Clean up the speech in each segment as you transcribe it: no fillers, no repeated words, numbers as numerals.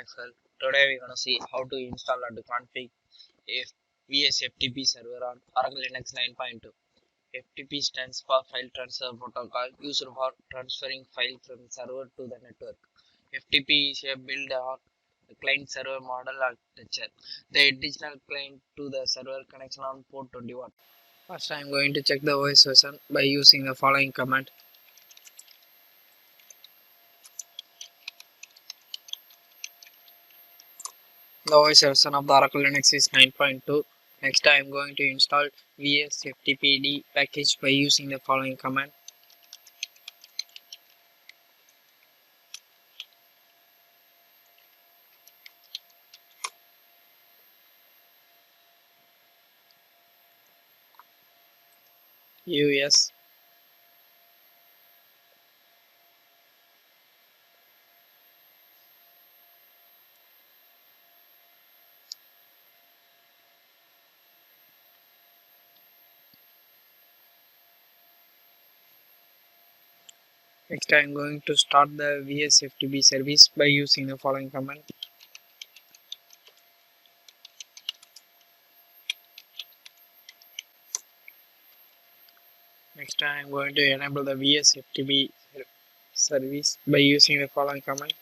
Maxwell. Today we're gonna see how to install and configure a vsftp server on Oracle Linux 9.2. FTP stands for File Transfer Protocol, used for transferring files from server to the network. FTP is a build on the client-server model architecture. The additional client to the server connection on port 21. First, I am going to check the OS version by using the following command. The OS version of the Oracle Linux is 9.2. Next, I am going to install vsftpd package by using the following command. us. Next, I am going to start the vsftp service by using the following command. Next, I am going to enable the vsftp service by using the following command.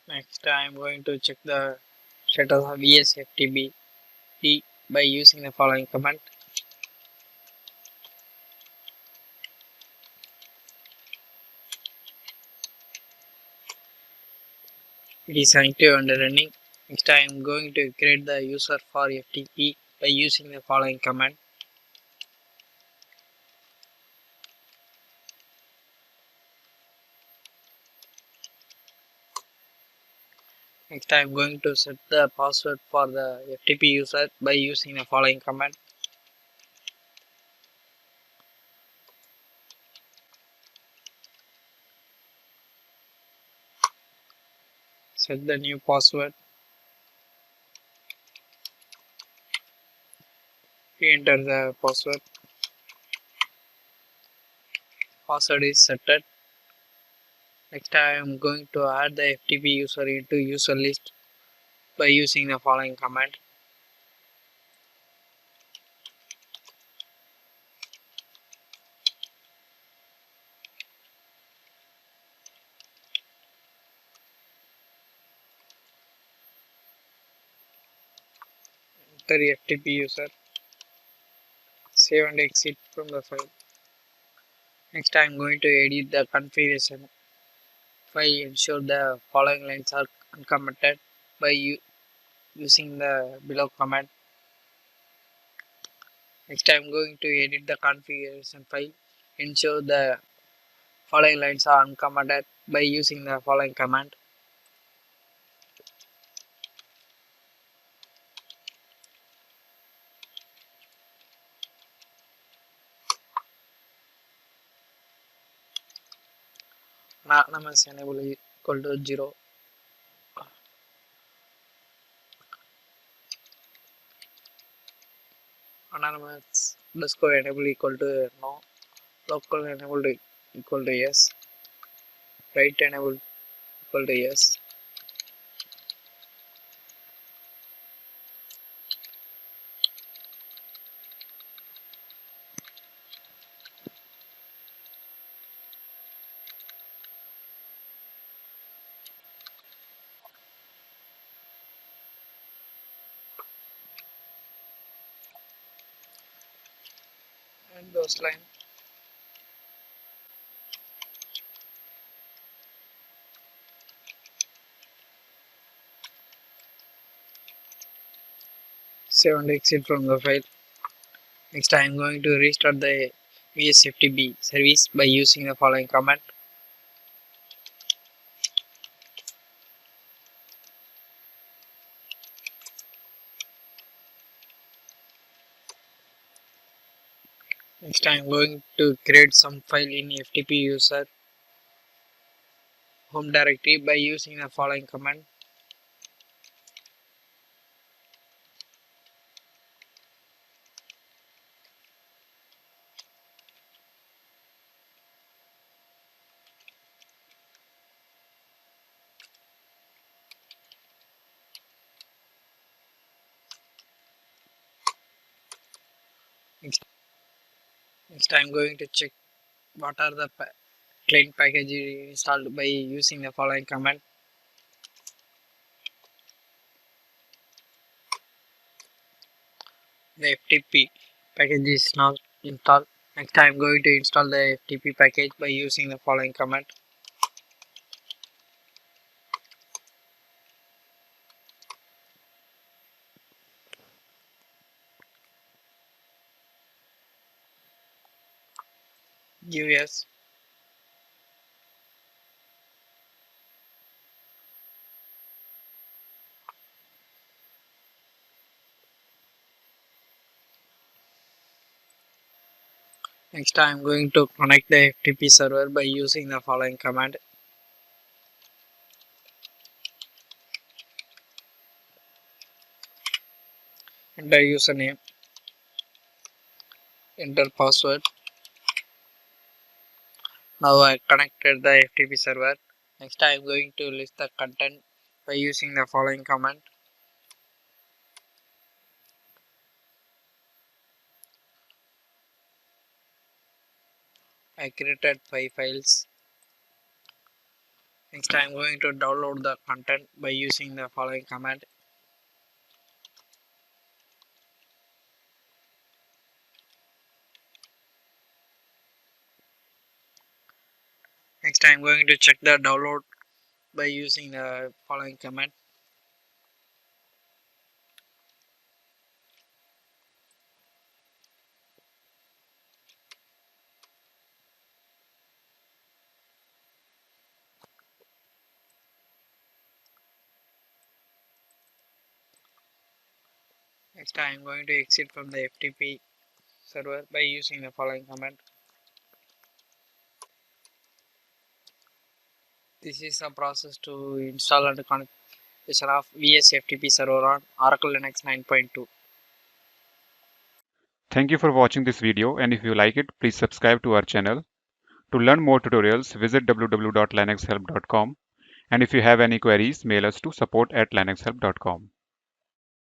Next, I am going to check the status of vsftpd by using the following command. It is active and running. Next, I am going to create the user for FTP by using the following command. Next, I am going to set the password for the FTP user by using the following command. Set the new password. Enter the password. Password is set. Next, I am going to add the FTP user into user list by using the following command. Enter FTP user. Save and exit from the file. Next, I am going to edit the configuration file. Ensure the following lines are uncommented by using the below command. Next, I am going to edit the configuration file. Ensure the following lines are uncommented by using the following command. Anonymous enable equal to 0. Anonymous underscore enable equal to no. Local enable equal to yes. Right enable equal to yes. And those line. Save and exit from the file. Next, I am going to restart the vsftp service by using the following command. Next, I am going to create some file in FTP user home directory by using the following command. Next, I'm going to check what are the client packages installed by using the following command. The FTP package is now installed. Next, I'm going to install the FTP package by using the following command. Give yes. Next, I am going to connect the FTP server by using the following command. Enter username, enter password. Now I connected the FTP server. Next, I am going to list the content by using the following command. I created 5 files. Next, I am going to download the content by using the following command. Next, I am going to check the download by using the following command. Next, I am going to exit from the FTP server by using the following command. This is a process to install and configuration of vsftp server on Oracle Linux 9.2. Thank you for watching this video, and if you like it, please subscribe to our channel. To learn more tutorials, visit www.linuxhelp.com, and if you have any queries, mail us to support@linuxhelp.com.